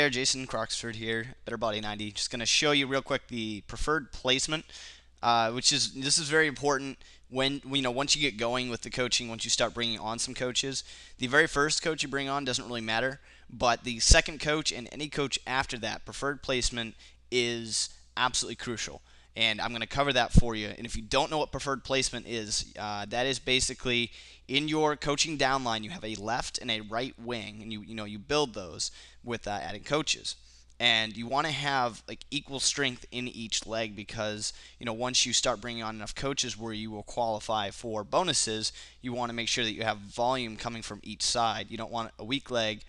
There, Jason Croxford here, Better Body 90. Just going to show you real quick the preferred placement, this is very important when once you get going with the coaching, once you start bringing on some coaches. The very first coach you bring on doesn't really matter, but the second coach and any coach after that, preferred placement is absolutely crucial. And I'm going to cover that for you. And if you don't know what preferred placement is, that is basically in your coaching downline, you have a left and a right wing, and you build those with adding coaches. And you want to have like equal strength in each leg because once you start bringing on enough coaches where you will qualify for bonuses, you want to make sure that you have volume coming from each side. You don't want a weak leg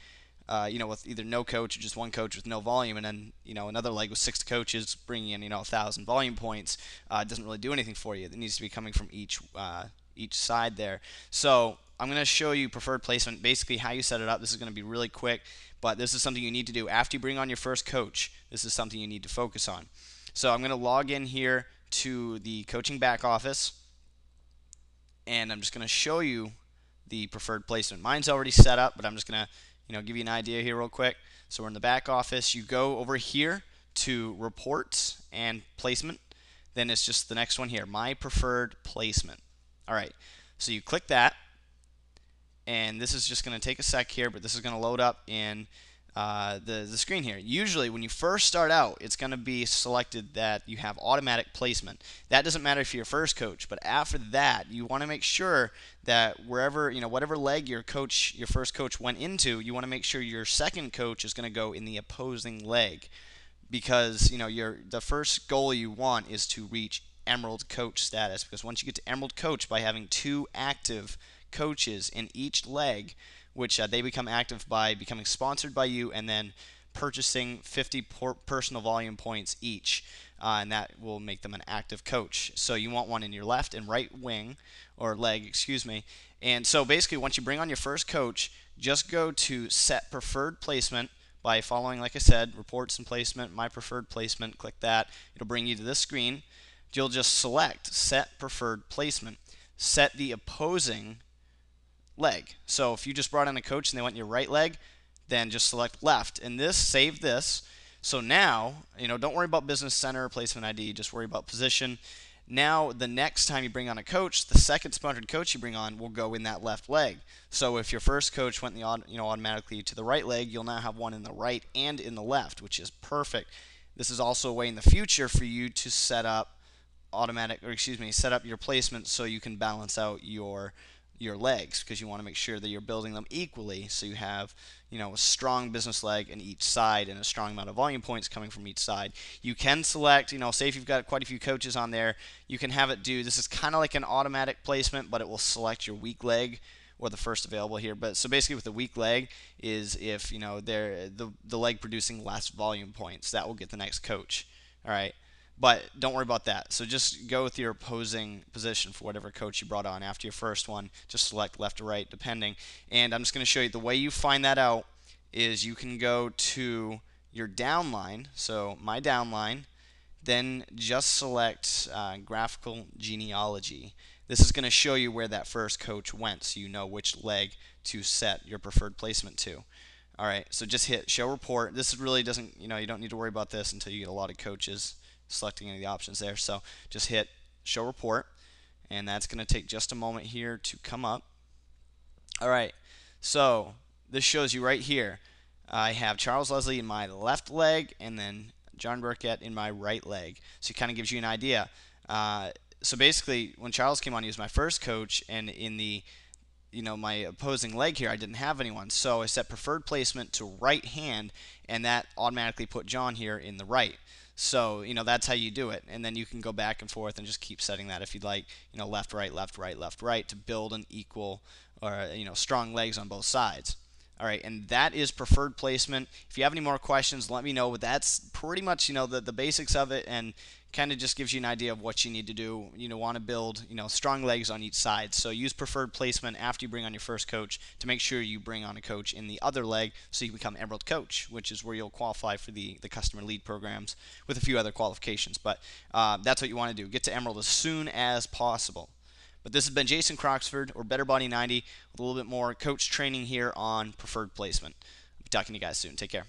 with either no coach or just one coach with no volume, and then another leg with 6 coaches bringing in 1,000 volume points. Doesn't really do anything for you. It needs to be coming from each side there. So I'm going to show you preferred placement, basically how you set it up. This is going to be really quick, but this is something you need to do after you bring on your first coach. This is something you need to focus on. So I'm going to log in here to the coaching back office, and I'm just going to show you the preferred placement. Mine's already set up, but I'm just going to give you an idea here real quick. So we're in the back office. You go over here to reports and placement. Then it's just the next one here, my preferred placement. All right, so you click that, and this is just going to take a sec here, but this is going to load up in the screen here. Usually when you first start out, it's going to be selected that you have automatic placement. That doesn't matter if you're your first coach, but after that, you want to make sure that wherever, whatever leg your first coach went into, you want to make sure your second coach is going to go in the opposing leg, because the first goal you want is to reach Emerald Coach status, because once you get to Emerald Coach by having 2 active coaches in each leg, which they become active by becoming sponsored by you and then purchasing 50 personal volume points each, and that will make them an active coach. So you want one in your left and right wing, or leg, excuse me. And so basically once you bring on your first coach, just go to set preferred placement by following, like I said, reports and placement, my preferred placement. Click that. It'll bring you to this screen. You'll just select set preferred placement. Set the opposing leg. So if you just brought in a coach and they went in your right leg, then just select left. And save this. So now, don't worry about business center, placement ID, just worry about position. Now, the next time you bring on a coach, the second sponsored coach you bring on will go in that left leg. So if your first coach went automatically to the right leg, you'll now have one in the right and in the left, which is perfect. This is also a way in the future for you to set up set up your placement so you can balance out your legs, because you want to make sure that you're building them equally, so you have a strong business leg in each side and a strong amount of volume points coming from each side. You can select, say if you've got quite a few coaches on there, you can have it do, this is kind of like an automatic placement, but it will select your weak leg or the first available here. But so basically with the weak leg is if they're the leg producing less volume points, that will get the next coach. All right. But don't worry about that. So just go with your opposing position for whatever coach you brought on after your first one. Just select left or right, depending. And I'm just going to show you the way you find that out is you can go to your downline. So my downline, then just select graphical genealogy. This is going to show you where that first coach went, so you know which leg to set your preferred placement to. All right, so just hit show report. This really doesn't, you don't need to worry about this until you get a lot of coaches selecting any of the options there. So just hit show report, and that's going to take just a moment here to come up. All right, so this shows you right here. I have Charles Leslie in my left leg and then John Burkett in my right leg. So it kind of gives you an idea. So basically, when Charles came on, he was my first coach, and in the my opposing leg here, I didn't have anyone. So I set preferred placement to right hand, and that automatically put John here in the right. So, that's how you do it. And then you can go back and forth and just keep setting that if you'd like, left, right, left, right, left, right, to build an equal or, strong legs on both sides. All right, and that is preferred placement. If you have any more questions, let me know. But that's pretty much, the basics of it, and kind of just gives you an idea of what you need to do. Want to build, strong legs on each side. So use preferred placement after you bring on your first coach to make sure you bring on a coach in the other leg so you become Emerald Coach, which is where you'll qualify for the customer lead programs with a few other qualifications. But that's what you want to do. Get to Emerald as soon as possible. But this has been Jason Croxford, or Better Body 90, with a little bit more coach training here on preferred placement. I'll be talking to you guys soon. Take care.